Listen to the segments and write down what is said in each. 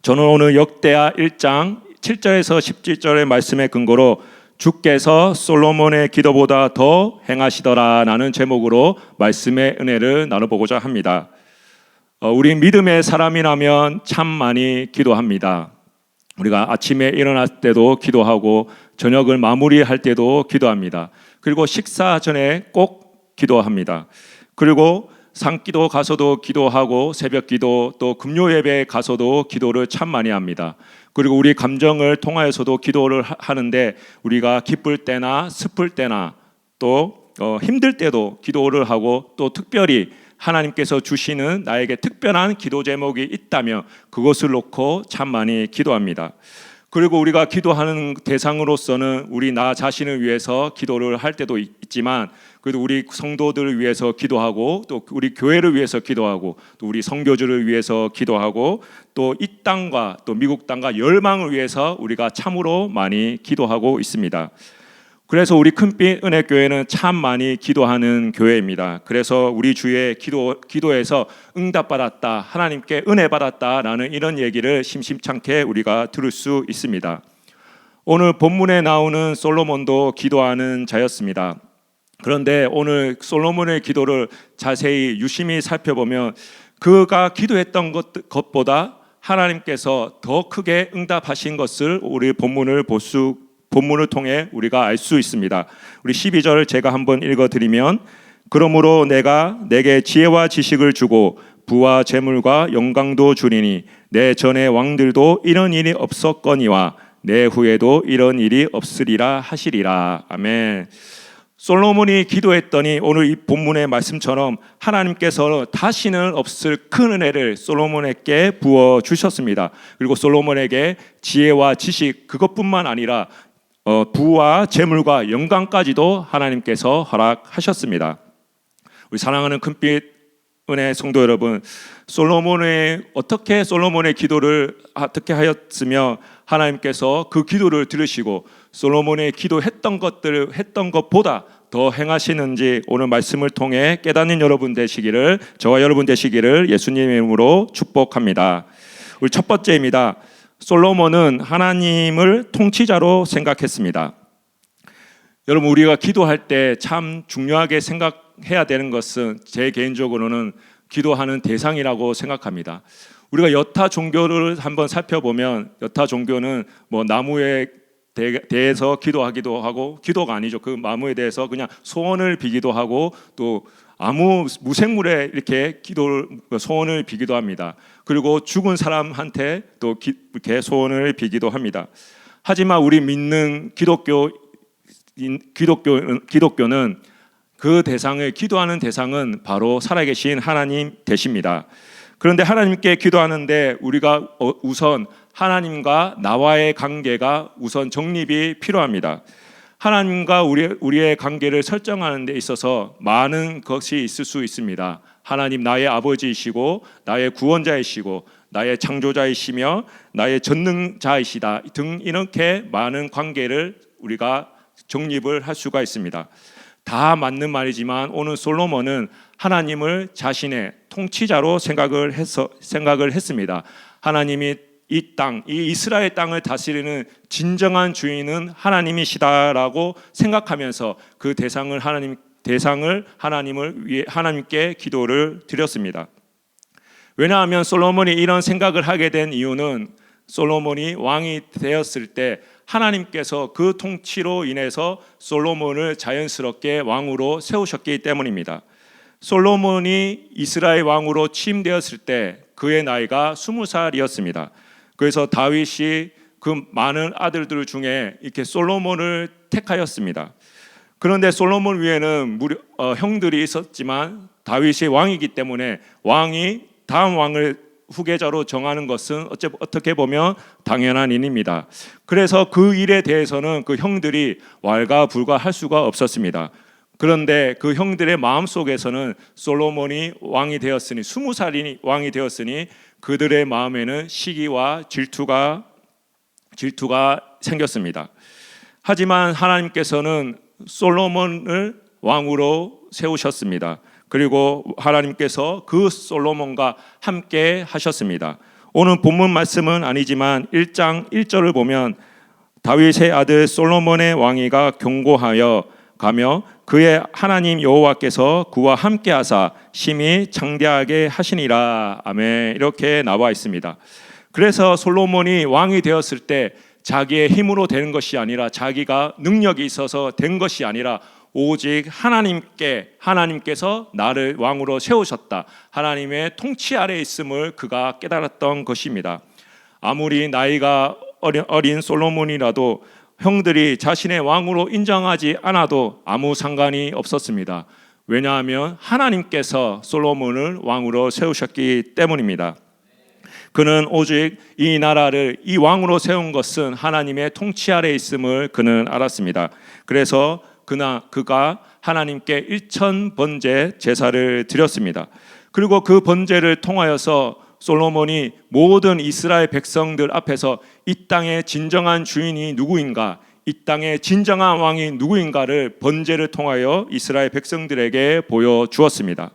저는 오늘 역대하 1장 7절에서 17절의 말씀의 근거로 주께서 솔로몬의 기도보다 더 행하시더라라는 제목으로 말씀의 은혜를 나눠보고자 합니다. 우리 믿음의 사람이라면 참 많이 기도합니다. 우리가 아침에 일어날 때도 기도하고 저녁을 마무리할 때도 기도합니다. 그리고 식사 전에 꼭 기도합니다. 그리고 산기도 가서도 기도하고 새벽 기도 또 금요 예배에 가서도 기도를 참 많이 합니다. 그리고 우리 감정을 통하여서도 기도를 하는데 우리가 기쁠 때나 슬플 때나 또 힘들 때도 기도를 하고 또 특별히 하나님께서 주시는 나에게 특별한 기도 제목이 있다면 그것을 놓고 참 많이 기도합니다. 그리고 우리가 기도하는 대상으로서는 우리 나 자신을 위해서 기도를 할 때도 있지만 그래도 우리 성도들을 위해서 기도하고 또 우리 교회를 위해서 기도하고 또 우리 선교주를 위해서 기도하고 또 이 땅과 또 미국 땅과 열방을 위해서 우리가 참으로 많이 기도하고 있습니다. 그래서 우리 큰빛 은혜교회는 참 많이 기도하는 교회입니다. 그래서 우리 주의 기도에서 응답받았다, 하나님께 은혜 받았다라는 이런 얘기를 심심찮게 우리가 들을 수 있습니다. 오늘 본문에 나오는 솔로몬도 기도하는 자였습니다. 그런데 오늘 솔로몬의 기도를 자세히 유심히 살펴보면 그가 기도했던 것보다 하나님께서 더 크게 응답하신 것을 우리 본문을 통해 우리가 알 수 있습니다. 우리 12절 제가 한번 읽어드리면 그러므로 내가 내게 지혜와 지식을 주고 부와 재물과 영광도 주리니 내 전의 왕들도 이런 일이 없었거니와 내 후에도 이런 일이 없으리라 하시리라. 아멘. 솔로몬이 기도했더니 오늘 이 본문의 말씀처럼 하나님께서 다시는 없을 큰 은혜를 솔로몬에게 부어 주셨습니다. 그리고 솔로몬에게 지혜와 지식 그것뿐만 아니라 부와 재물과 영광까지도 하나님께서 허락하셨습니다. 우리 사랑하는 큰빛 은혜 성도 여러분, 솔로몬의 기도를 어떻게 하였으며 하나님께서 그 기도를 들으시고 솔로몬의 기도했던 것보다 더 행하시는지 오늘 말씀을 통해 깨닫는 저와 여러분 되시기를 예수님의 이름으로 축복합니다. 우리 첫 번째입니다. 솔로몬은 하나님을 통치자로 생각했습니다. 여러분, 우리가 기도할 때 참 중요하게 생각해야 되는 것은 제 개인적으로는 기도하는 대상이라고 생각합니다. 우리가 여타 종교를 한번 살펴보면 여타 종교는 뭐 나무에 대해서 기도하기도 하고 기도가 아니죠. 그 나무에 대해서 그냥 소원을 비기도 하고 또 아무 무생물에 이렇게 소원을 비기도 합니다. 그리고 죽은 사람한테 또 이렇게 소원을 비기도 합니다. 하지만 우리 믿는 기독교는 그 기도하는 대상은 바로 살아계신 하나님 되십니다. 그런데 하나님께 기도하는데 우리가 우선 하나님과 나와의 관계가 우선 정립이 필요합니다. 하나님과 우리의 관계를 설정하는 데 있어서 많은 것이 있을 수 있습니다. 하나님 나의 아버지이시고 나의 구원자이시고 나의 창조자이시며 나의 전능자이시다 등 이렇게 많은 관계를 우리가 정립을 할 수가 있습니다. 다 맞는 말이지만 오늘 솔로몬은 하나님을 자신의 통치자로 생각을 했습니다. 하나님이 이 이스라엘 땅을 다스리는 진정한 주인은 하나님이시다라고 생각하면서 그 대상을 하나님을 위해 하나님께 기도를 드렸습니다. 왜냐하면 솔로몬이 이런 생각을 하게 된 이유는 솔로몬이 왕이 되었을 때 하나님께서 그 통치로 인해서 솔로몬을 자연스럽게 왕으로 세우셨기 때문입니다. 솔로몬이 이스라엘 왕으로 취임되었을 때 그의 나이가 20살이었습니다. 그래서 다윗이 그 많은 아들들 중에 이렇게 솔로몬을 택하였습니다. 그런데 솔로몬 위에는 형들이 있었지만 다윗이 왕이기 때문에 왕이 다음 왕을 후계자로 정하는 것은 어떻게 보면 당연한 일입니다. 그래서 그 일에 대해서는 그 형들이 왈가불가할 수가 없었습니다. 그런데 그 형들의 마음속에서는 솔로몬이 왕이 되었으니 20살이 왕이 되었으니 그들의 마음에는 시기와 질투가 생겼습니다. 하지만 하나님께서는 솔로몬을 왕으로 세우셨습니다. 그리고 하나님께서 그 솔로몬과 함께 하셨습니다. 오늘 본문 말씀은 아니지만 1장 1절을 보면 다윗의 아들 솔로몬의 왕위가 견고하여 가며 그의 하나님 여호와께서 그와 함께하사 심히 장대하게 하시니라. 아멘. 이렇게 나와 있습니다. 그래서 솔로몬이 왕이 되었을 때 자기의 힘으로 되는 것이 아니라, 자기가 능력이 있어서 된 것이 아니라 오직 하나님께서 나를 왕으로 세우셨다, 하나님의 통치 아래 있음을 그가 깨달았던 것입니다. 아무리 나이가 어린 솔로몬이라도 형들이 자신의 왕으로 인정하지 않아도 아무 상관이 없었습니다. 왜냐하면 하나님께서 솔로몬을 왕으로 세우셨기 때문입니다. 그는 오직 이 나라를 이 왕으로 세운 것은 하나님의 통치 아래 있음을 그는 알았습니다. 그래서 그가 하나님께 1000번제 제사를 드렸습니다. 그리고 그 번제를 통하여서 솔로몬이 모든 이스라엘 백성들 앞에서 이 땅의 진정한 주인이 누구인가, 이 땅의 진정한 왕이 누구인가를 번제를 통하여 이스라엘 백성들에게 보여주었습니다.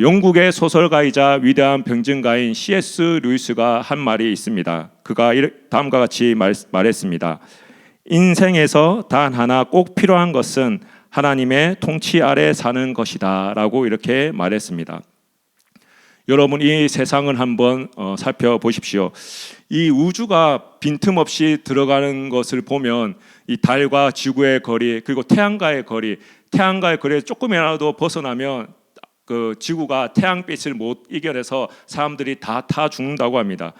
영국의 소설가이자 위대한 병증가인 C.S. 루이스가 한 말이 있습니다. 그가 다음과 같이 말했습니다. 인생에서 단 하나 꼭 필요한 것은 하나님의 통치 아래 사는 것이다 라고 이렇게 말했습니다. 여러분, 이 세상을 한번 살펴보십시오. 이 우주가 빈틈없이 들어가는 것을 보면 이 달과 지구의 거리, 그리고 태양과의 거리에 조금이라도 벗어나면 그 지구가 태양빛을 못 이겨내서 사람들이 다 죽는다고 합니다.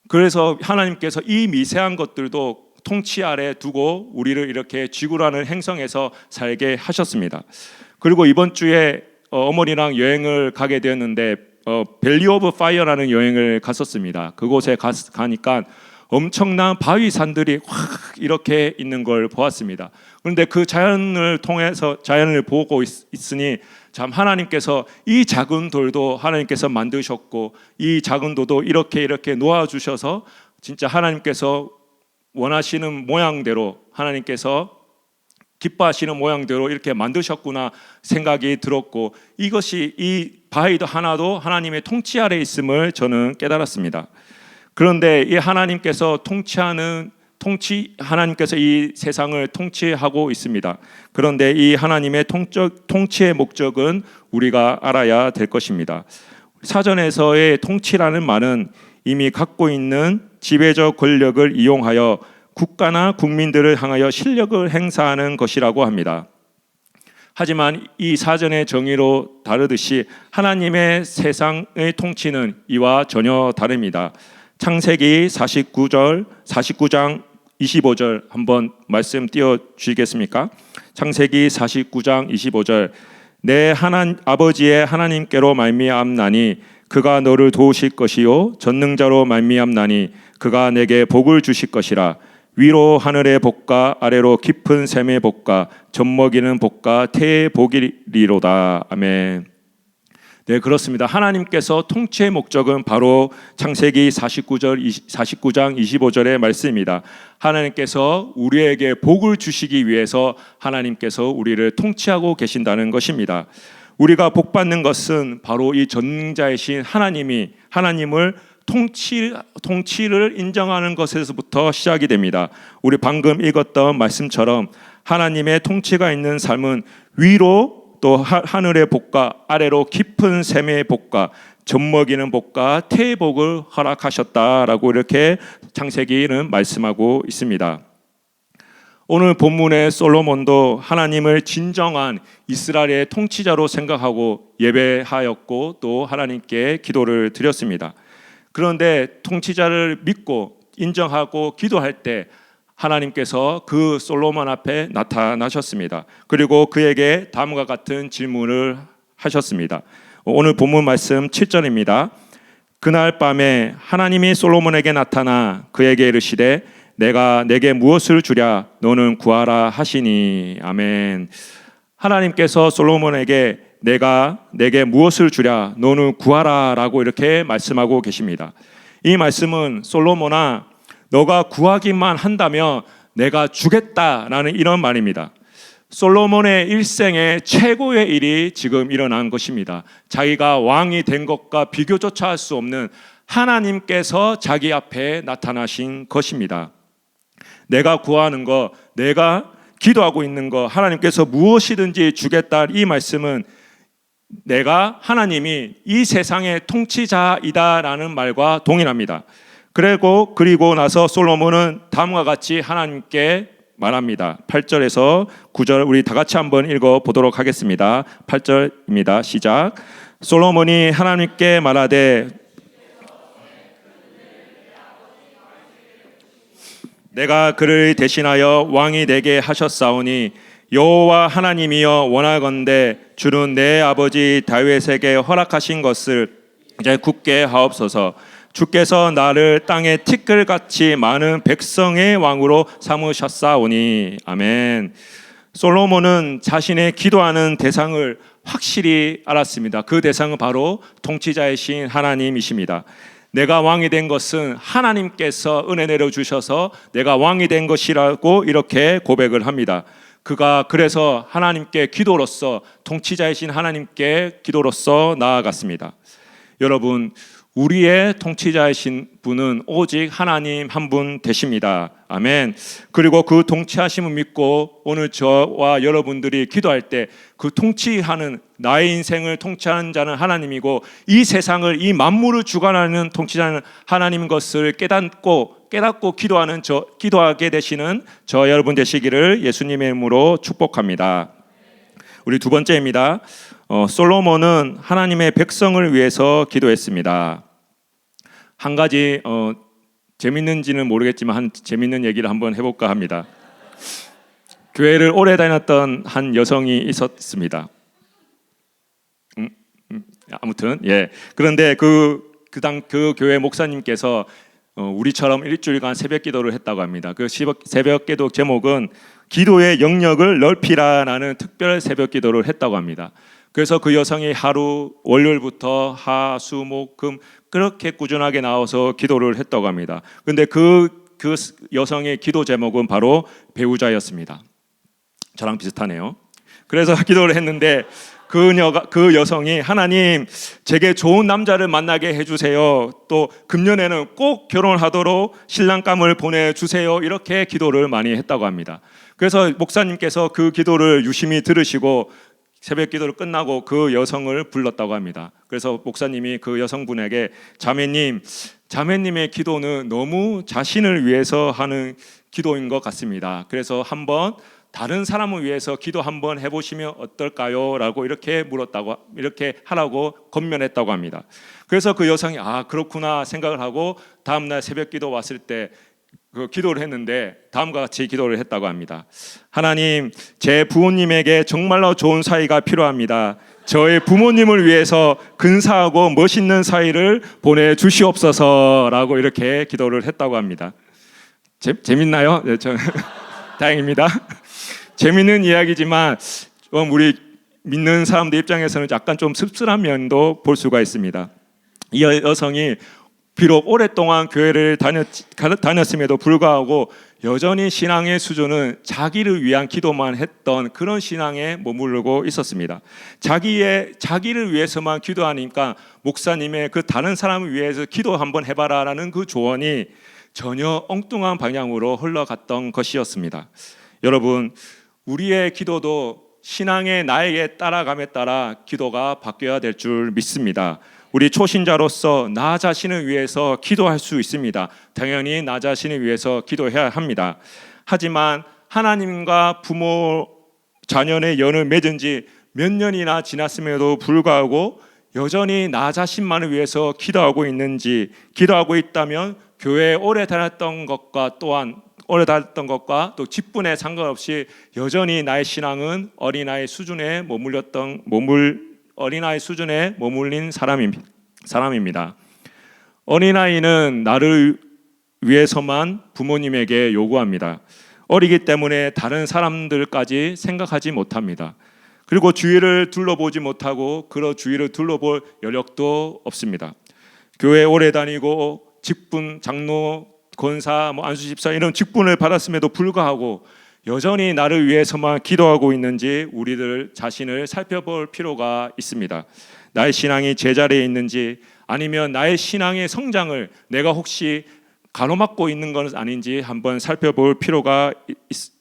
그래서 하나님께서 이 미세한 것들도 통치 아래 두고 우리를 이렇게 지구라는 행성에서 살게 하셨습니다. 그리고 이번 주에 어머니랑 여행을 가게 되었는데 밸리 오브 파이어라는 여행을 갔었습니다. 그곳에 가니까 엄청난 바위산들이 확 이렇게 있는 걸 보았습니다. 그런데 그 자연을 보고 있으니 참 하나님께서 이 작은 돌도 하나님께서 만드셨고 이 작은 돌도 이렇게 놓아주셔서 진짜 하나님께서 원하시는 모양대로, 하나님께서 기뻐하시는 모양대로 이렇게 만드셨구나 생각이 들었고, 이것이 이 바위도 하나도 하나님의 통치 아래 있음을 저는 깨달았습니다. 그런데 이 하나님께서 하나님께서 이 세상을 통치하고 있습니다. 그런데 이 하나님의 통치의 목적은 우리가 알아야 될 것입니다. 사전에서의 통치라는 말은 이미 갖고 있는 지배적 권력을 이용하여 국가나 국민들을 향하여 실력을 행사하는 것이라고 합니다. 하지만 이 사전의 정의로 다르듯이 하나님의 세상의 통치는 이와 전혀 다릅니다. 창세기 49장 25절 한번 말씀 띄워주시겠습니까? 창세기 49장 25절. 내 아버지의 하나님께로 말미암나니 그가 너를 도우실 것이요 전능자로 말미암나니 그가 내게 복을 주실 것이라. 위로 하늘의 복과 아래로 깊은 샘의 복과 젖먹이는 복과 태의 복이리로다. 아멘. 네, 그렇습니다. 하나님께서 통치의 목적은 바로 창세기 49장 25절의 말씀입니다. 하나님께서 우리에게 복을 주시기 위해서 하나님께서 우리를 통치하고 계신다는 것입니다. 우리가 복받는 것은 바로 이 전능자이신 하나님을 통치를 인정하는 것에서부터 시작이 됩니다. 우리 방금 읽었던 말씀처럼 하나님의 통치가 있는 삶은 위로 또 하늘의 복과 아래로 깊은 샘의 복과 젖먹이는 복과 태의 복을 허락하셨다라고 이렇게 창세기는 말씀하고 있습니다. 오늘 본문의 솔로몬도 하나님을 진정한 이스라엘의 통치자로 생각하고 예배하였고 또 하나님께 기도를 드렸습니다. 그런데 통치자를 믿고 인정하고 기도할 때 하나님께서 그 솔로몬 앞에 나타나셨습니다. 그리고 그에게 다음과 같은 질문을 하셨습니다. 오늘 본문 말씀 7절입니다. 그날 밤에 하나님이 솔로몬에게 나타나 그에게 이르시되 내가 내게 무엇을 주랴 너는 구하라 하시니. 아멘. 하나님께서 솔로몬에게 내가 내게 무엇을 주랴 너는 구하라 라고 이렇게 말씀하고 계십니다. 이 말씀은 솔로몬아 너가 구하기만 한다면 내가 주겠다라는 이런 말입니다. 솔로몬의 일생의 최고의 일이 지금 일어난 것입니다. 자기가 왕이 된 것과 비교조차 할 수 없는 하나님께서 자기 앞에 나타나신 것입니다. 내가 구하는 거, 내가 기도하고 있는 거, 하나님께서 무엇이든지 주겠다, 이 말씀은 내가 하나님이 이 세상의 통치자이다라는 말과 동일합니다. 그리고 나서 솔로몬은 다음과 같이 하나님께 말합니다. 8절에서 9절 우리 다 같이 한번 읽어 보도록 하겠습니다. 8절입니다. 시작. 솔로몬이 하나님께 말하되 내가 그를 대신하여 왕이 되게 하셨사오니 여호와 하나님이여 원하건대 주는 내 아버지 다윗에게 허락하신 것을 이제 굳게 하옵소서. 주께서 나를 땅의 티끌같이 많은 백성의 왕으로 삼으셨사오니. 아멘. 솔로몬은 자신의 기도하는 대상을 확실히 알았습니다. 그 대상은 바로 통치자이신 하나님이십니다. 내가 왕이 된 것은 하나님께서 은혜 내려주셔서 내가 왕이 된 것이라고 이렇게 고백을 합니다. 그가 그래서 하나님께 기도로서, 통치자이신 하나님께 기도로서 나아갔습니다. 여러분, 우리의 통치자이신 분은 오직 하나님 한 분 되십니다. 아멘. 그리고 그 통치하심을 믿고 오늘 저와 여러분들이 기도할 때 그 통치하는, 나의 인생을 통치하는 자는 하나님이고 이 세상을, 이 만물을 주관하는 통치자는 하나님인 것을 깨닫고 기도하게 되시는 저 여러분 되시기를 예수님의 이름으로 축복합니다. 우리 두 번째입니다. 솔로몬은 하나님의 백성을 위해서 기도했습니다. 한 가지 재밌는지는 모르겠지만 한 재밌는 얘기를 한번 해볼까 합니다. 교회를 오래 다녔던 한 여성이 있었습니다. 아무튼 그런데 그 교회 목사님께서 우리처럼 일주일간 새벽 기도를 했다고 합니다. 그 새벽 기도 제목은 기도의 영역을 넓히라라는 특별 새벽 기도를 했다고 합니다. 그래서 그 여성이 하루 월요일부터 화, 수, 목, 금 그렇게 꾸준하게 나와서 기도를 했다고 합니다. 그런데 그 여성의 기도 제목은 바로 배우자였습니다. 저랑 비슷하네요. 그래서 기도를 했는데 그 여성이 하나님 제게 좋은 남자를 만나게 해주세요. 또 금년에는 꼭 결혼하도록 신랑감을 보내주세요. 이렇게 기도를 많이 했다고 합니다. 그래서 목사님께서 그 기도를 유심히 들으시고 새벽 기도를 끝나고 그 여성을 불렀다고 합니다. 그래서 목사님이 그 여성분에게 자매님의 기도는 너무 자신을 위해서 하는 기도인 것 같습니다. 그래서 한번 다른 사람을 위해서 기도 한번 해보시면 어떨까요? 라고 이렇게 이렇게 하라고 권면했다고 합니다. 그래서 그 여성이 그렇구나 생각을 하고 다음날 새벽 기도 왔을 때 그 기도를 했는데 다음과 같이 기도를 했다고 합니다. 하나님, 제 부모님에게 정말로 좋은 사이가 필요합니다. 저의 부모님을 위해서 근사하고 멋있는 사이를 보내주시옵소서라고 이렇게 기도를 했다고 합니다. 재밌나요? 네, 다행입니다. 재밌는 이야기지만 우리 믿는 사람들 입장에서는 약간 좀 씁쓸한 면도 볼 수가 있습니다. 이 여성이 비록 오랫동안 교회를 다녔음에도 불구하고 여전히 신앙의 수준은 자기를 위한 기도만 했던 그런 신앙에 머무르고 있었습니다. 자기를 위해서만 기도하니까 목사님의 그 다른 사람을 위해서 기도 한번 해봐라라는 그 조언이 전혀 엉뚱한 방향으로 흘러갔던 것이었습니다. 여러분, 우리의 기도도 신앙의 나에게 따라감에 따라 기도가 바뀌어야 될 줄 믿습니다. 우리 초신자로서 나 자신을 위해서 기도할 수 있습니다. 당연히 나 자신을 위해서 기도해야 합니다. 하지만 하나님과 부모, 자녀의 연을 맺은 지 몇 년이나 지났음에도 불구하고 여전히 나 자신만을 위해서 기도하고 있다면 교회에 오래 다녔던 것과 또 직분에 상관없이 여전히 나의 신앙은 어린아이 수준에 머물린 사람입니다. 어린아이는 나를 위해서만 부모님에게 요구합니다. 어리기 때문에 다른 사람들까지 생각하지 못합니다. 그리고 주위를 둘러보지 못하고 그런 주위를 둘러볼 여력도 없습니다. 교회 오래 다니고 직분, 장로, 권사, 안수집사 이런 직분을 받았음에도 불구하고 여전히 나를 위해서만 기도하고 있는지 우리들 자신을 살펴볼 필요가 있습니다. 나의 신앙이 제자리에 있는지 아니면 나의 신앙의 성장을 내가 혹시 가로막고 있는 건 아닌지 한번 살펴볼 필요가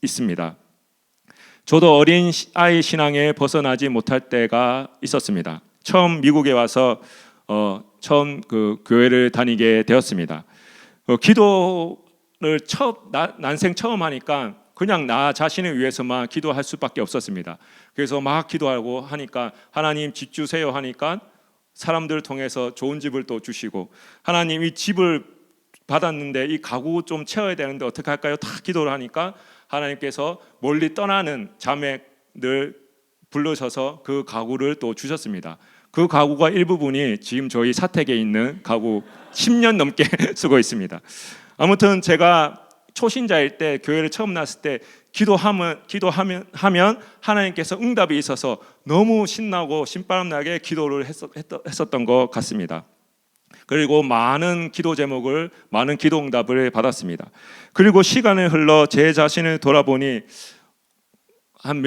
있습니다. 저도 어린 아이 신앙에 벗어나지 못할 때가 있었습니다. 처음 미국에 와서 처음 그 교회를 다니게 되었습니다. 기도를 난생 처음 하니까 그냥 나 자신을 위해서만 기도할 수밖에 없었습니다. 그래서 막 기도하고 하니까 하나님 집 주세요 하니까 사람들을 통해서 좋은 집을 또 주시고, 하나님 이 집을 받았는데 이 가구 좀 채워야 되는데 어떻게 할까요? 다 기도를 하니까 하나님께서 멀리 떠나는 자매들 불러셔서 그 가구를 또 주셨습니다. 그 가구가 일부분이 지금 저희 사택에 있는 가구 10년 넘게 쓰고 있습니다. 아무튼 제가 초신자일 때, 교회를 처음 나왔을 때 기도하면 하나님께서 응답이 있어서 너무 신나고 신바람나게 기도를 했었던 것 같습니다. 그리고 많은 기도 제목을, 많은 기도 응답을 받았습니다. 그리고 시간이 흘러 제 자신을 돌아보니 한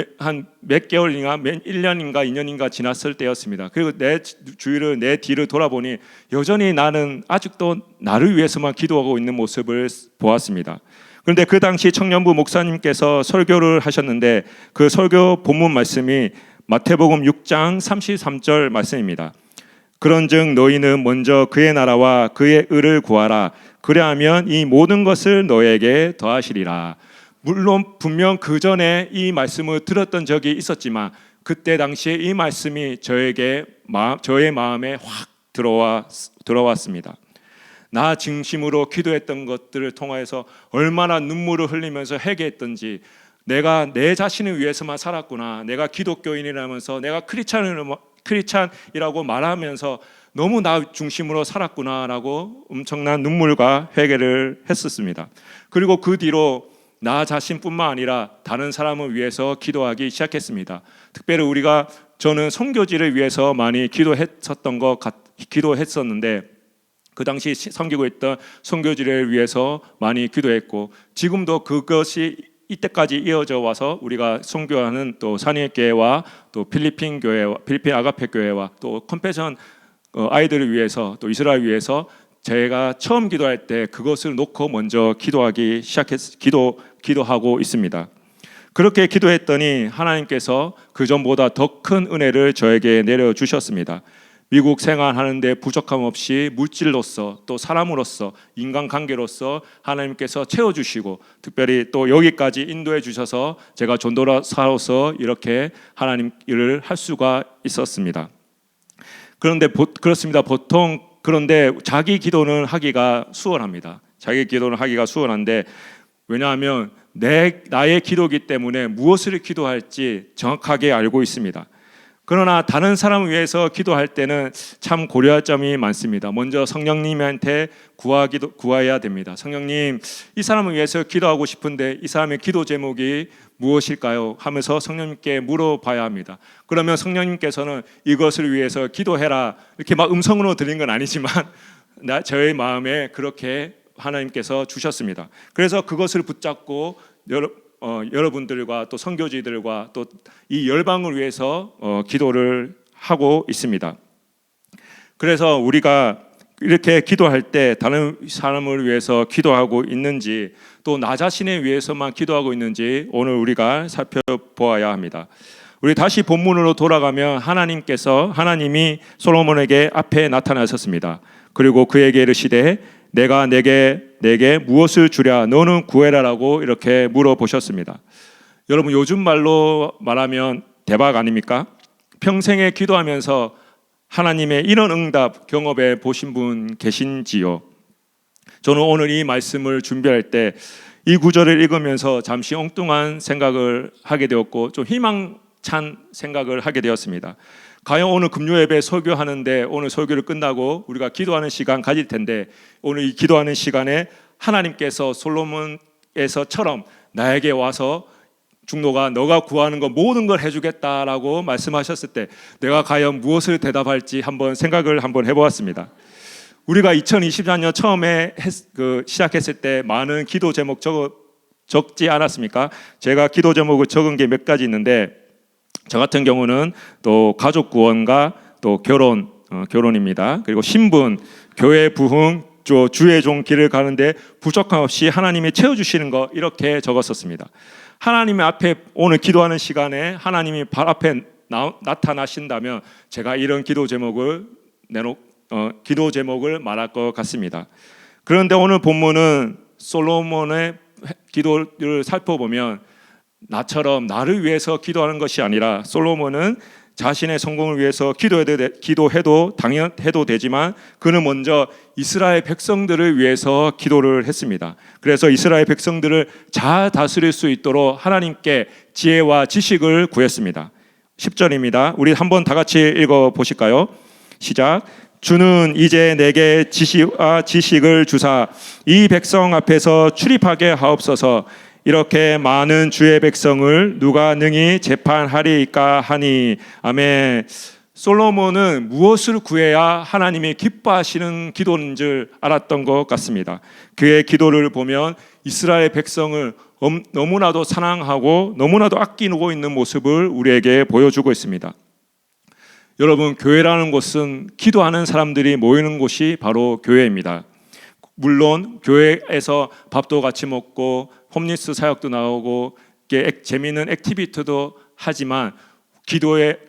몇 개월인가 1년인가 2년인가 지났을 때였습니다. 그리고 내 주위를, 내 뒤를 돌아보니 여전히 나는 아직도 나를 위해서만 기도하고 있는 모습을 보았습니다. 그런데 그 당시 청년부 목사님께서 설교를 하셨는데 그 설교 본문 말씀이 마태복음 6장 33절 말씀입니다. 그런즉 너희는 먼저 그의 나라와 그의 의를 구하라. 그리하면 이 모든 것을 너에게 더하시리라. 물론 분명 그 전에 이 말씀을 들었던 적이 있었지만 그때 당시에 이 말씀이 저의 마음에 확 들어왔습니다. 나 중심으로 기도했던 것들을 통해서 얼마나 눈물을 흘리면서 회개했던지, 내가 내 자신을 위해서만 살았구나, 내가 기독교인이라면서 내가 크리스찬이라고 말하면서 너무 나 중심으로 살았구나라고 엄청난 눈물과 회개를 했었습니다. 그리고 그 뒤로 나 자신뿐만 아니라 다른 사람을 위해서 기도하기 시작했습니다. 특별히 저는 선교지를 위해서 많이 기도했었는데 그 당시 섬기고 있던 선교지를 위해서 많이 기도했고, 지금도 그것이 이때까지 이어져 와서 우리가 선교하는 또 산의교회와 또 필리핀 아가페 교회와 또 컴패션 아이들을 위해서, 또 이스라엘 위해서 제가 처음 기도할 때 그것을 놓고 먼저 기도하고 있습니다. 그렇게 기도했더니 하나님께서 그 전보다 더 큰 은혜를 저에게 내려주셨습니다. 미국 생활하는데 부족함 없이 물질로서 또 사람으로서 인간관계로서 하나님께서 채워주시고, 특별히 또 여기까지 인도해 주셔서 제가 전도사로서 이렇게 하나님 일을 할 수가 있었습니다. 그런데 자기 기도는 하기가 수월합니다. 자기 기도는 하기가 수월한데, 왜냐하면 나의 기도이기 때문에 무엇을 기도할지 정확하게 알고 있습니다. 그러나 다른 사람을 위해서 기도할 때는 참 고려할 점이 많습니다. 먼저 성령님한테 구해야 됩니다. 성령님, 이 사람을 위해서 기도하고 싶은데 이 사람의 기도 제목이 무엇일까요? 하면서 성령님께 물어봐야 합니다. 그러면 성령님께서는 이것을 위해서 기도해라, 이렇게 막 음성으로 들린 건 아니지만 저의 마음에 그렇게 하나님께서 주셨습니다. 그래서 그것을 붙잡고 여러분들과 또 선교지들과 또 이 열방을 위해서 기도를 하고 있습니다. 그래서 우리가 이렇게 기도할 때 다른 사람을 위해서 기도하고 있는지, 또 나 자신을 위해서만 기도하고 있는지 오늘 우리가 살펴보아야 합니다. 우리 다시 본문으로 돌아가면 하나님이 솔로몬에게 앞에 나타나셨습니다. 그리고 그에게 이르시되 내가 내게 무엇을 주랴, 너는 구해라라고 이렇게 물어보셨습니다. 여러분, 요즘 말로 말하면 대박 아닙니까? 평생에 기도하면서 하나님의 이런 응답 경험해 보신 분 계신지요? 저는 오늘 이 말씀을 준비할 때 이 구절을 읽으면서 잠시 엉뚱한 생각을 하게 되었고 좀 희망찬 생각을 하게 되었습니다. 과연 오늘 금요 예배 설교하는데, 오늘 설교를 끝나고 우리가 기도하는 시간 가질 텐데, 오늘 이 기도하는 시간에 하나님께서 솔로몬에서처럼 나에게 와서 중노가 너가 구하는 거 모든 걸 해주겠다라고 말씀하셨을 때 내가 과연 무엇을 대답할지 생각을 해보았습니다. 우리가 2024년 처음에 시작했을 때 많은 기도 제목 적지 않았습니까? 제가 기도 제목을 적은 게 몇 가지 있는데, 저 같은 경우는 또 가족 구원과 또 결혼, 결혼입니다. 그리고 신분, 교회 부흥, 주의 종 길을 가는데 부족함 없이 하나님이 채워주시는 것, 이렇게 적었었습니다. 하나님의 앞에 오늘 기도하는 시간에 하나님이 발 앞에 나타나신다면 제가 이런 기도 제목을 말할 것 같습니다. 그런데 오늘 본문은 솔로몬의 기도를 살펴보면 나처럼 나를 위해서 기도하는 것이 아니라 솔로몬은 자신의 성공을 위해서 기도해도 당연해도 되지만 그는 먼저 이스라엘 백성들을 위해서 기도를 했습니다. 그래서 이스라엘 백성들을 잘 다스릴 수 있도록 하나님께 지혜와 지식을 구했습니다. 10절입니다. 우리 한번 다 같이 읽어 보실까요? 시작. 주는 이제 내게 지시와 지식을 주사 이 백성 앞에서 출입하게 하옵소서. 이렇게 많은 주의 백성을 누가 능히 재판하리이까 하니. 아멘. 솔로몬은 무엇을 구해야 하나님이 기뻐하시는 기도인 줄 알았던 것 같습니다. 그의 기도를 보면 이스라엘 백성을 너무나도 사랑하고 너무나도 아끼고 있는 모습을 우리에게 보여주고 있습니다. 여러분, 교회라는 곳은 기도하는 사람들이 모이는 곳이 바로 교회입니다. 물론 교회에서 밥도 같이 먹고 홈리스 사역도 나오고 재미있는 액티비티도 하지만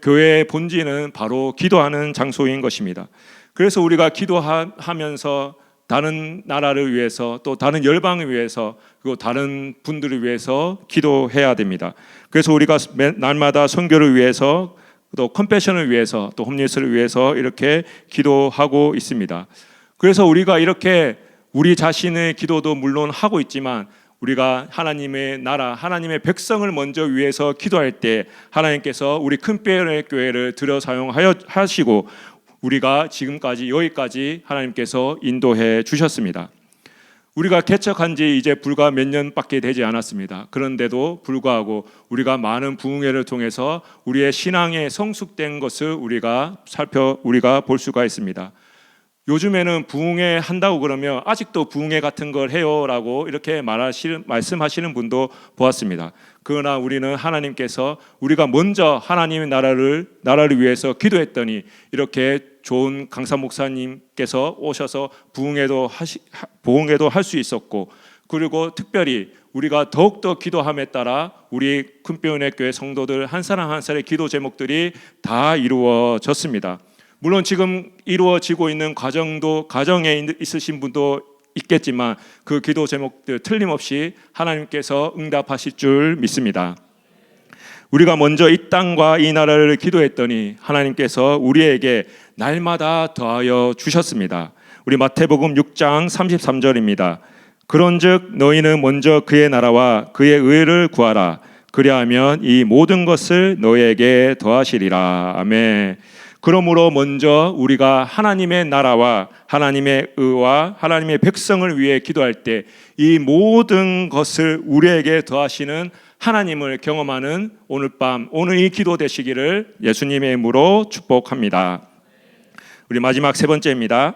교회의 본질은 바로 기도하는 장소인 것입니다. 그래서 우리가 기도하면서 다른 나라를 위해서 또 다른 열방을 위해서 그리고 다른 분들을 위해서 기도해야 됩니다. 그래서 우리가 날마다 선교를 위해서 또 컴패션을 위해서 또 홈리스를 위해서 이렇게 기도하고 있습니다. 그래서 우리가 이렇게 우리 자신의 기도도 물론 하고 있지만 우리가 하나님의 나라, 하나님의 백성을 먼저 위해서 기도할 때 하나님께서 우리 큰뼈의 교회를 들여 사용하시고 우리가 지금까지 여기까지 하나님께서 인도해 주셨습니다. 우리가 개척한 지 이제 불과 몇 년밖에 되지 않았습니다. 그런데도 불구하고 우리가 많은 부흥회를 통해서 우리의 신앙에 성숙된 것을 우리가 볼 수가 있습니다. 요즘에는 부흥회 한다고 그러면 아직도 부흥회 같은 걸 해요라고 이렇게 말씀하시는 분도 보았습니다. 그러나 우리는 하나님께서 우리가 먼저 하나님의 나라를 위해서 기도했더니 이렇게 좋은 강사 목사님께서 오셔서 부흥회도 할 수 있었고, 그리고 특별히 우리가 더욱더 기도함에 따라 우리 큰뼈은혜 교회 성도들 한 사람 한 사람의 기도 제목들이 다 이루어졌습니다. 물론 지금 이루어지고 있는 가정에 있으신 분도 있겠지만 그 기도 제목들 틀림없이 하나님께서 응답하실 줄 믿습니다. 우리가 먼저 이 땅과 이 나라를 기도했더니 하나님께서 우리에게 날마다 더하여 주셨습니다. 우리 마태복음 6장 33절입니다. 그런즉 너희는 먼저 그의 나라와 그의 의를 구하라. 그리하면 이 모든 것을 너희에게 더하시리라. 아멘. 그러므로 먼저 우리가 하나님의 나라와 하나님의 의와 하나님의 백성을 위해 기도할 때 이 모든 것을 우리에게 더하시는 하나님을 경험하는 오늘 이 기도 되시기를 예수님의 이름으로 축복합니다. 우리 마지막 세 번째입니다.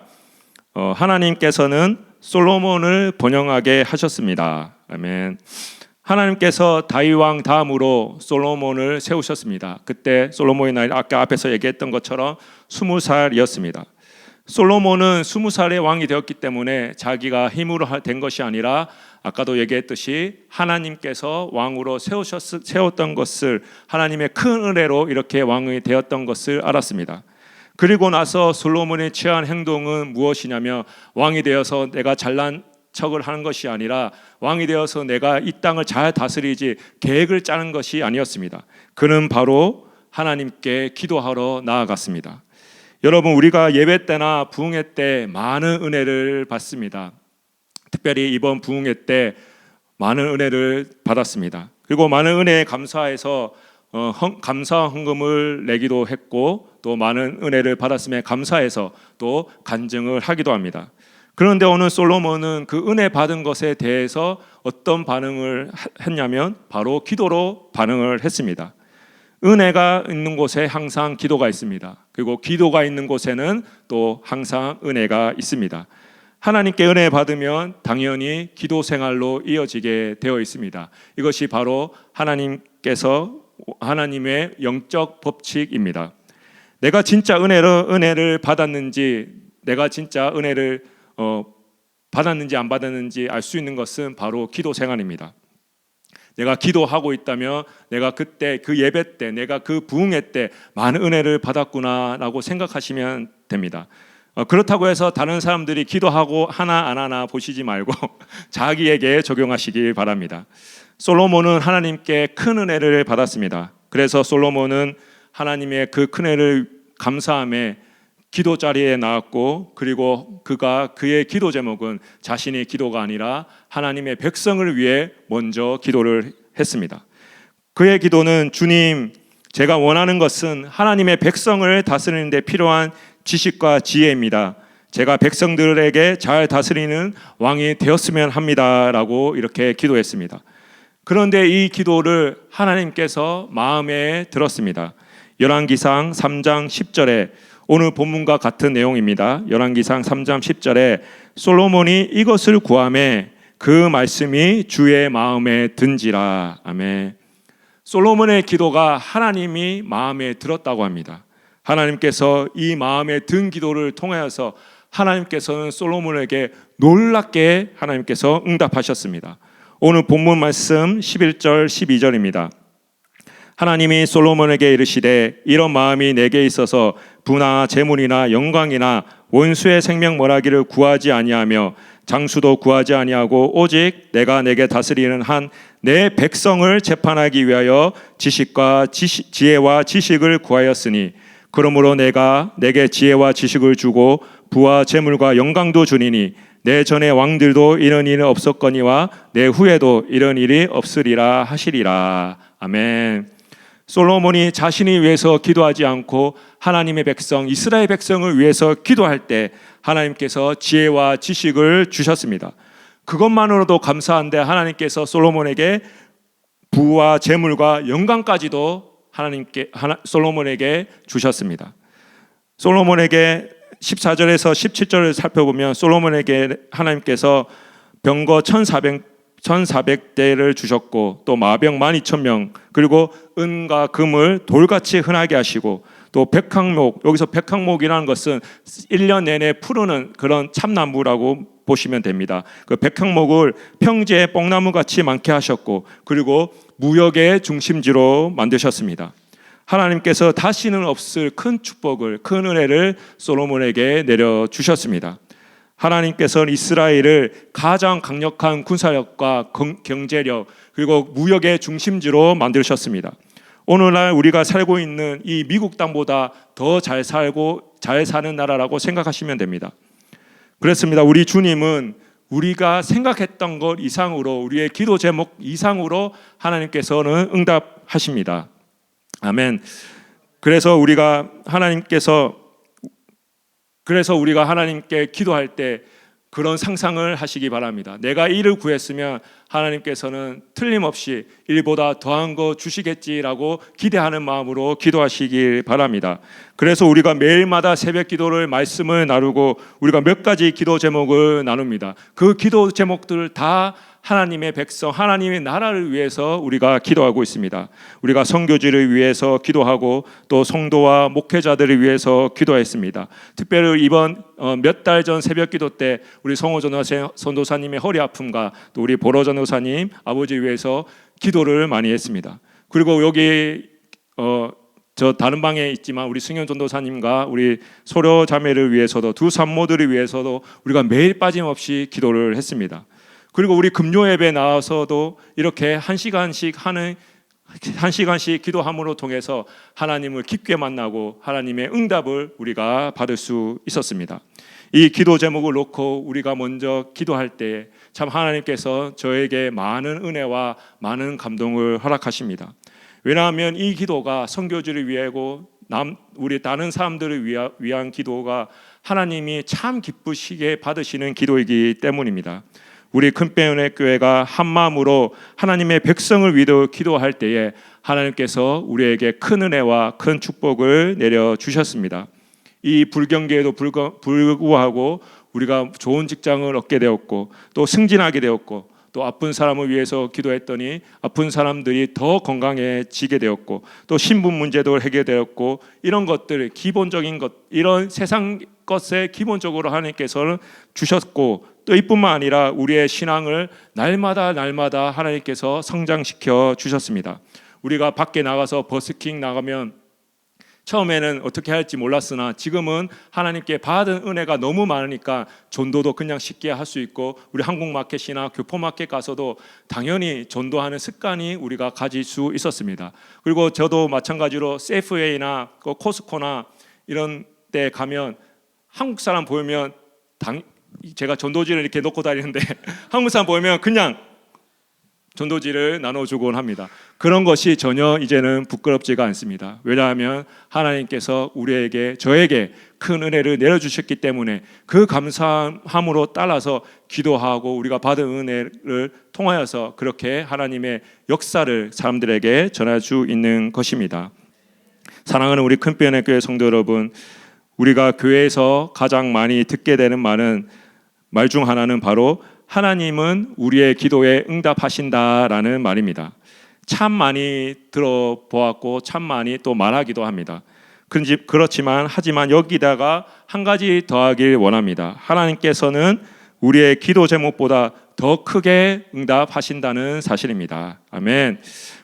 하나님께서는 솔로몬을 번영하게 하셨습니다. 아멘. 하나님께서 다윗 왕 다음으로 솔로몬을 세우셨습니다. 그때 솔로몬의 나이 아까 앞에서 얘기했던 것처럼 20살이었습니다. 솔로몬은 20살의 왕이 되었기 때문에 자기가 힘으로 된 것이 아니라 아까도 얘기했듯이 하나님께서 왕으로 세웠던 것을 하나님의 큰 은혜로 이렇게 왕이 되었던 것을 알았습니다. 그리고 나서 솔로몬이 취한 행동은 무엇이냐면 왕이 되어서 내가 잘난 척을 하는 것이 아니라 왕이 되어서 내가 이 땅을 잘 다스리지 계획을 짜는 것이 아니었습니다. 그는 바로 하나님께 기도하러 나아갔습니다. 여러분, 우리가 예배 때나 부흥회 때 많은 은혜를 받습니다. 특별히 이번 부흥회 때 많은 은혜를 받았습니다. 그리고 많은 은혜에 감사해서 감사 헌금을 내기도 했고 또 많은 은혜를 받았음에 감사해서 또 간증을 하기도 합니다. 그런데 오늘 솔로몬은 그 은혜 받은 것에 대해서 어떤 반응을 했냐면 바로 기도로 반응을 했습니다. 은혜가 있는 곳에 항상 기도가 있습니다. 그리고 기도가 있는 곳에는 또 항상 은혜가 있습니다. 하나님께 은혜 받으면 당연히 기도 생활로 이어지게 되어 있습니다. 이것이 바로 하나님의 영적 법칙입니다. 내가 진짜 은혜를 받았는지, 내가 진짜 은혜를 받았는지 안 받았는지 알 수 있는 것은 바로 기도 생활입니다. 내가 기도하고 있다면 내가 그때 그 예배 때, 내가 그 부흥회 때 많은 은혜를 받았구나라고 생각하시면 됩니다. 그렇다고 해서 다른 사람들이 기도하고 하나 안 하나 보시지 말고 자기에게 적용하시길 바랍니다. 솔로몬은 하나님께 큰 은혜를 받았습니다. 그래서 솔로몬은 하나님의 그 큰 은혜를 감사함에 기도 자리에 나왔고, 그리고 그의 기도 제목은 자신의 기도가 아니라 하나님의 백성을 위해 먼저 기도를 했습니다. 그의 기도는 주님, 제가 원하는 것은 하나님의 백성을 다스리는 데 필요한 지식과 지혜입니다. 제가 백성들에게 잘 다스리는 왕이 되었으면 합니다 라고 이렇게 기도했습니다. 그런데 이 기도를 하나님께서 마음에 들었습니다. 열왕기상 3장 10절에 오늘 본문과 같은 내용입니다. 열왕기상 3장 10절에 솔로몬이 이것을 구하매 그 말씀이 주의 마음에 든지라. 아멘. 솔로몬의 기도가 하나님이 마음에 들었다고 합니다. 하나님께서 이 마음에 든 기도를 통하여서 하나님께서는 솔로몬에게 놀랍게 하나님께서 응답하셨습니다. 오늘 본문 말씀 11절 12절입니다. 하나님이 솔로몬에게 이르시되 이런 마음이 내게 있어서 부나 재물이나 영광이나 원수의 생명멀하기를 구하지 아니하며 장수도 구하지 아니하고 오직 내가 내게 다스리는 한 내 백성을 재판하기 위하여 지혜와 지식을 구하였으니 그러므로 내가 내게 지혜와 지식을 주고 부와 재물과 영광도 주니니 내 전에 왕들도 이런 일은 없었거니와 내 후에도 이런 일이 없으리라 하시리라. 아멘. 솔로몬이 자신이 위해서 기도하지 않고 하나님의 백성, 이스라엘 백성을 위해서 기도할 때 하나님께서 지혜와 지식을 주셨습니다. 그것만으로도 감사한데 하나님께서 솔로몬에게 부와 재물과 영광까지도 솔로몬에게 주셨습니다. 솔로몬에게 14절에서 17절을 살펴보면 솔로몬에게 하나님께서 병거 1400대를 주셨고 또 마병 12,000명, 그리고 은과 금을 돌같이 흔하게 하시고 또 백항목, 여기서 백항목이라는 것은 1년 내내 푸르는 그런 참나무라고 보시면 됩니다. 그 백항목을 평지에 뽕나무같이 많게 하셨고, 그리고 무역의 중심지로 만드셨습니다. 하나님께서 다시는 없을 큰 축복을, 큰 은혜를 솔로몬에게 내려주셨습니다. 하나님께서는 이스라엘을 가장 강력한 군사력과 경제력, 그리고 무역의 중심지로 만드셨습니다. 오늘날 우리가 살고 있는 이 미국 땅보다 더 잘 살고 잘 사는 나라라고 생각하시면 됩니다. 그렇습니다. 우리 주님은 우리가 생각했던 것 이상으로, 우리의 기도 제목 이상으로 하나님께서는 응답하십니다. 아멘. 그래서 우리가 하나님께 기도할 때 그런 상상을 하시기 바랍니다. 내가 이를 구했으면 하나님께서는 틀림없이 일보다 더한 거 주시겠지라고 기대하는 마음으로 기도하시길 바랍니다. 그래서 우리가 매일마다 새벽 기도를 말씀을 나누고 우리가 몇 가지 기도 제목을 나눕니다. 그 기도 제목들을 다 하나님의 백성, 하나님의 나라를 위해서 우리가 기도하고 있습니다. 우리가 선교지를 위해서 기도하고 또 성도와 목회자들을 위해서 기도했습니다. 특별히 이번 몇 달 전 새벽 기도 때 우리 성호 전도사님의 허리 아픔과 또 우리 보로 전도사님 아버지 위해서 기도를 많이 했습니다. 그리고 여기 저 다른 방에 있지만 우리 승현 전도사님과 우리 소려 자매를 위해서도, 두 산모들을 위해서도 우리가 매일 빠짐없이 기도를 했습니다. 그리고 우리 금요 예배 나와서도 이렇게 한 시간씩 기도함으로 통해서 하나님을 깊게 만나고 하나님의 응답을 우리가 받을 수 있었습니다. 이 기도 제목을 놓고 우리가 먼저 기도할 때 참 하나님께서 저에게 많은 은혜와 많은 감동을 허락하십니다. 왜냐하면 이 기도가 선교지를 위하고 우리 다른 사람들을 위한 기도가 하나님이 참 기쁘시게 받으시는 기도이기 때문입니다. 우리 큰배은혜 교회가 한 마음으로 하나님의 백성을 위해 기도할 때에 하나님께서 우리에게 큰 은혜와 큰 축복을 내려주셨습니다. 이 불경기에도 불구하고 우리가 좋은 직장을 얻게 되었고 또 승진하게 되었고 또 아픈 사람을 위해서 기도했더니 아픈 사람들이 더 건강해지게 되었고, 또 신분 문제도 해결되었고, 이런 것들, 기본적인 것, 이런 세상 것에 기본적으로 하나님께서는 주셨고, 또 이뿐만 아니라 우리의 신앙을 날마다 하나님께서 성장시켜 주셨습니다. 우리가 밖에 나가서 버스킹 나가면 처음에는 어떻게 할지 몰랐으나 지금은 하나님께 받은 은혜가 너무 많으니까 전도도 그냥 쉽게 할 수 있고, 우리 한국마켓이나 교포마켓 가서도 당연히 전도하는 습관이 우리가 가질 수 있었습니다. 그리고 저도 마찬가지로 세이프웨이나 코스코나 이런 데 가면 한국 사람 보이면 제가 전도지를 이렇게 놓고 다니는데 한국 사람 보이면 그냥 전도지를 나눠주곤 합니다. 그런 것이 전혀 이제는 부끄럽지가 않습니다. 왜냐하면 하나님께서 저에게 큰 은혜를 내려주셨기 때문에 그 감사함으로 따라서 기도하고 우리가 받은 은혜를 통하여서 그렇게 하나님의 역사를 사람들에게 전할 수 있는 것입니다. 사랑하는 우리 큰편의 교회 성도 여러분, 우리가 교회에서 가장 많이 듣게 되는 말 중 하나는 바로 하나님은 우리의 기도에 응답하신다라는 말입니다. 참 많이 들어보았고 참 많이 또 말하기도 합니다. 하지만 여기다가 한 가지 더하길 원합니다. 하나님께서는 우리의 기도 제목보다 더 크게 응답하신다는 사실입니다. 아멘.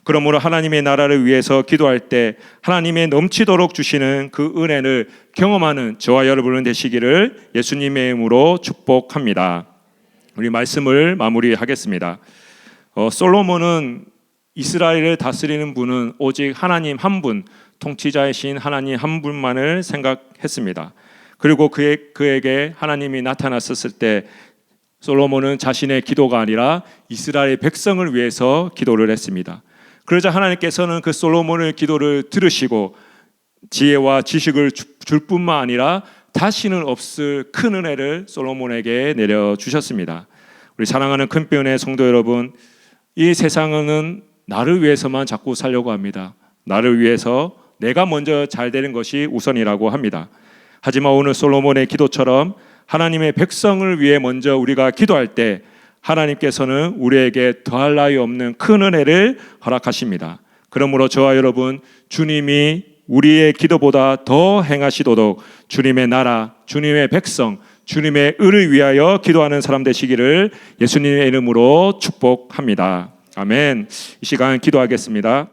그러므로 하나님의 나라를 위해서 기도할 때 하나님의 넘치도록 주시는 그 은혜를 경험하는 저와 여러분은 되시기를 예수님의 이름으로 축복합니다. 우리 말씀을 마무리하겠습니다. 솔로몬은 이스라엘을 다스리는 분은 오직 하나님 한 분, 통치자이신 하나님 한 분만을 생각했습니다. 그리고 그에게 하나님이 나타났었을 때 솔로몬은 자신의 기도가 아니라 이스라엘 백성을 위해서 기도를 했습니다. 그러자 하나님께서는 그 솔로몬의 기도를 들으시고 지혜와 지식을 줄 뿐만 아니라 다시는 없을 큰 은혜를 솔로몬에게 내려주셨습니다. 우리 사랑하는 큰편의 성도 여러분, 이 세상은 나를 위해서만 자꾸 살려고 합니다. 나를 위해서 내가 먼저 잘 되는 것이 우선이라고 합니다. 하지만 오늘 솔로몬의 기도처럼 하나님의 백성을 위해 먼저 우리가 기도할 때 하나님께서는 우리에게 더할 나위 없는 큰 은혜를 허락하십니다. 그러므로 저와 여러분, 주님이 우리의 기도보다 더 행하시도록 주님의 나라, 주님의 백성, 주님의 의를 위하여 기도하는 사람 되시기를 예수님의 이름으로 축복합니다. 아멘. 이 시간 기도하겠습니다.